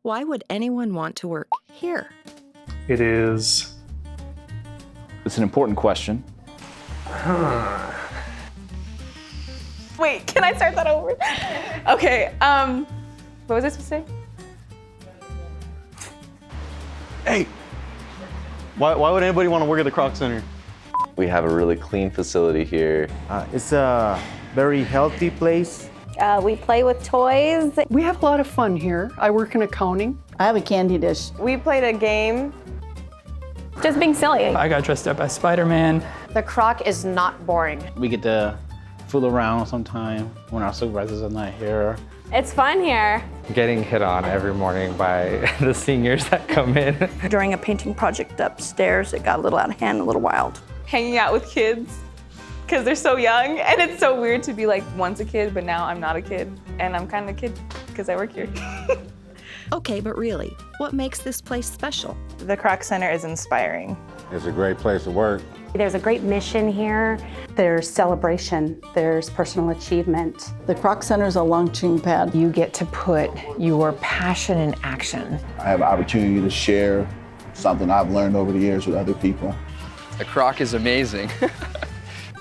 Why would anyone want to work here? It is... It's an important question. Wait, can I start that over? Okay, what was I supposed to say? Hey, why would anybody want to work at the Kroc Center? We have a really clean facility here. It's a very healthy place. We play with toys. We have a lot of fun here. I work in accounting. I have a candy dish. We played a game. Just being silly. I got dressed up as Spider-Man. The Kroc is not boring. We get to fool around sometime when our supervisors are not here. It's fun here. Getting hit on every morning by the seniors that come in. During a painting project upstairs, it got a little out of hand, a little wild. Hanging out with kids, because they're so young, and it's so weird to be like once a kid, but now I'm not a kid, and I'm kind of a kid because I work here. Okay, but really, what makes this place special? The Kroc Center is inspiring. It's a great place to work. There's a great mission here. There's celebration. There's personal achievement. The Kroc Center is a launching pad. You get to put your passion in action. I have an opportunity to share something I've learned over the years with other people. The Kroc is amazing.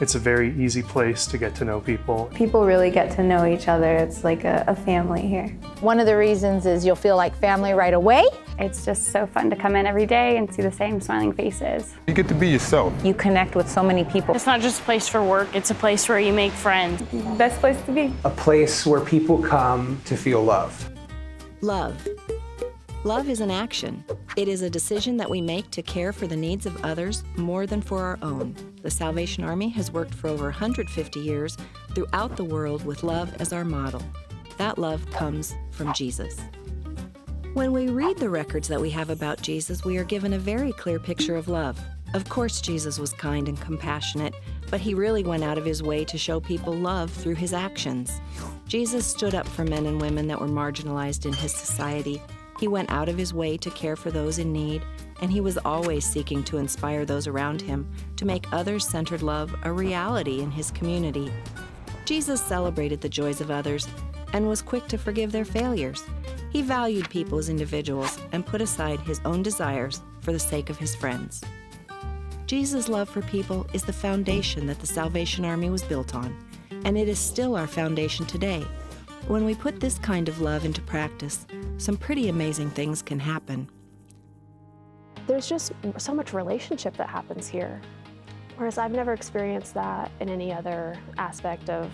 It's a very easy place to get to know people. People really get to know each other. It's like a family here. One of the reasons is you'll feel like family right away. It's just so fun to come in every day and see the same smiling faces. You get to be yourself. You connect with so many people. It's not just a place for work, it's a place where you make friends. Best place to be. A place where people come to feel loved. Love. Love is an action. It is a decision that we make to care for the needs of others more than for our own. The Salvation Army has worked for over 150 years throughout the world with love as our model. That love comes from Jesus. When we read the records that we have about Jesus, we are given a very clear picture of love. Of course, Jesus was kind and compassionate, but he really went out of his way to show people love through his actions. Jesus stood up for men and women that were marginalized in his society. He went out of his way to care for those in need, and he was always seeking to inspire those around him to make others-centered love a reality in his community. Jesus celebrated the joys of others and was quick to forgive their failures. He valued people as individuals and put aside his own desires for the sake of his friends. Jesus' love for people is the foundation that the Salvation Army was built on, and it is still our foundation today. When we put this kind of love into practice, some pretty amazing things can happen. There's just so much relationship that happens here, whereas I've never experienced that in any other aspect of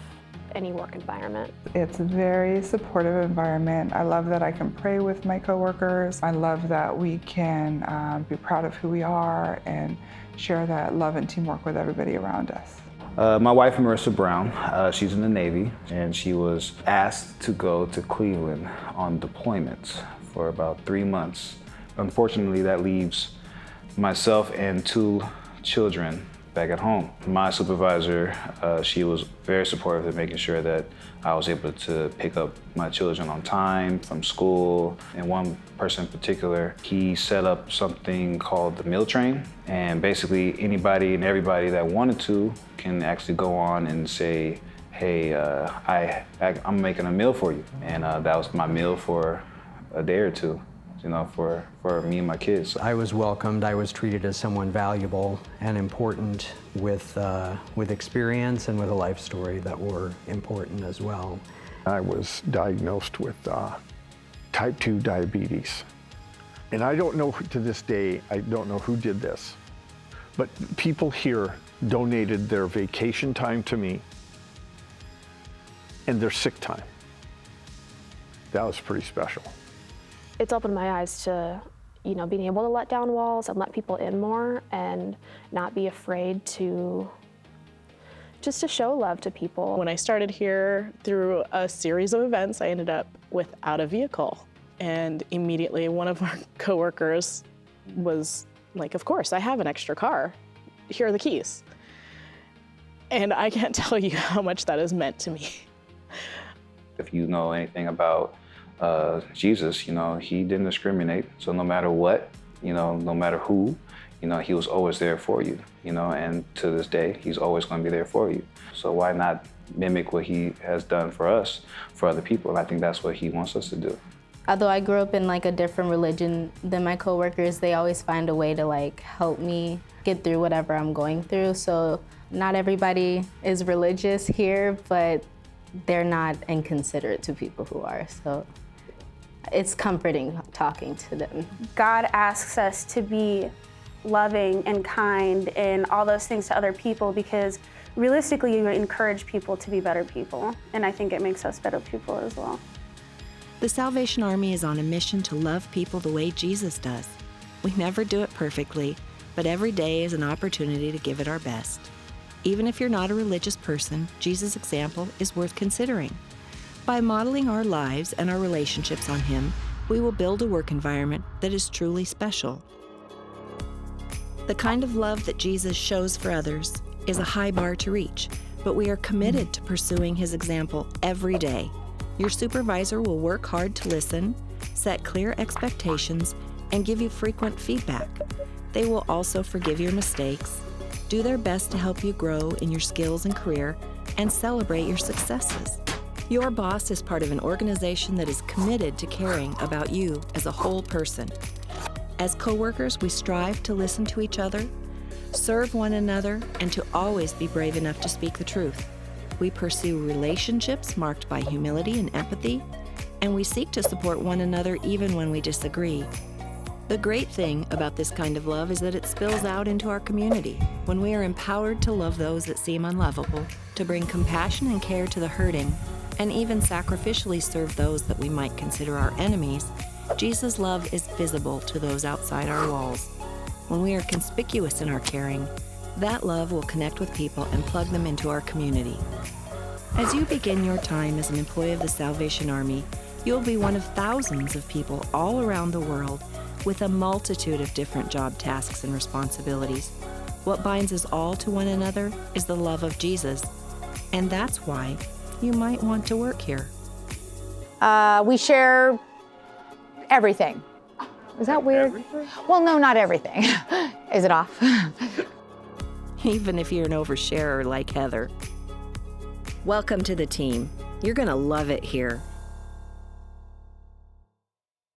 any work environment. It's a very supportive environment. I love that I can pray with my coworkers. I love that we can be proud of who we are and share that love and teamwork with everybody around us. My wife, Marissa Brown, she's in the Navy, and she was asked to go to Cleveland on deployments for about 3 months. Unfortunately, that leaves myself and 2 children back at home. My supervisor, she was very supportive of making sure that I was able to pick up my children on time from school. And one person in particular, he set up something called the meal train. And basically anybody and everybody that wanted to can actually go on and say, hey, I'm making a meal for you. And that was my meal for a day or two, you know, for me and my kids. I was welcomed. I was treated as someone valuable and important with experience and with a life story that were important as well. I was diagnosed with type 2 diabetes. And I don't know, to this day, I don't know who did this, but people here donated their vacation time to me and their sick time. That was pretty special. It's opened my eyes to, being able to let down walls and let people in more and not be afraid to show love to people. When I started here, through a series of events, I ended up without a vehicle. And immediately one of our coworkers was like, of course, I have an extra car. Here are the keys. And I can't tell you how much that has meant to me. If you know anything about Jesus, he didn't discriminate. So no matter what, no matter who, he was always there for you, and to this day, he's always going to be there for you. So why not mimic what he has done for us, for other people? And I think that's what he wants us to do. Although I grew up in like a different religion than my coworkers, they always find a way to like help me get through whatever I'm going through. So not everybody is religious here, but they're not inconsiderate to people who are. So it's comforting talking to them. God asks us to be loving and kind and all those things to other people because realistically, you encourage people to be better people. And I think it makes us better people as well. The Salvation Army is on a mission to love people the way Jesus does. We never do it perfectly, but every day is an opportunity to give it our best. Even if you're not a religious person, Jesus' example is worth considering. By modeling our lives and our relationships on Him, we will build a work environment that is truly special. The kind of love that Jesus shows for others is a high bar to reach, but we are committed to pursuing His example every day. Your supervisor will work hard to listen, set clear expectations, and give you frequent feedback. They will also forgive your mistakes, do their best to help you grow in your skills and career, and celebrate your successes. Your boss is part of an organization that is committed to caring about you as a whole person. As coworkers, we strive to listen to each other, serve one another, and to always be brave enough to speak the truth. We pursue relationships marked by humility and empathy, and we seek to support one another even when we disagree. The great thing about this kind of love is that it spills out into our community. When we are empowered to love those that seem unlovable, to bring compassion and care to the hurting, and even sacrificially serve those that we might consider our enemies, Jesus' love is visible to those outside our walls. When we are conspicuous in our caring, that love will connect with people and plug them into our community. As you begin your time as an employee of the Salvation Army, you'll be one of thousands of people all around the world with a multitude of different job tasks and responsibilities. What binds us all to one another is the love of Jesus, and that's why you might want to work here. We share everything. Is that weird? Everything? Well, no, not everything. Is it off? Even if you're an oversharer like Heather. Welcome to the team. You're gonna love it here.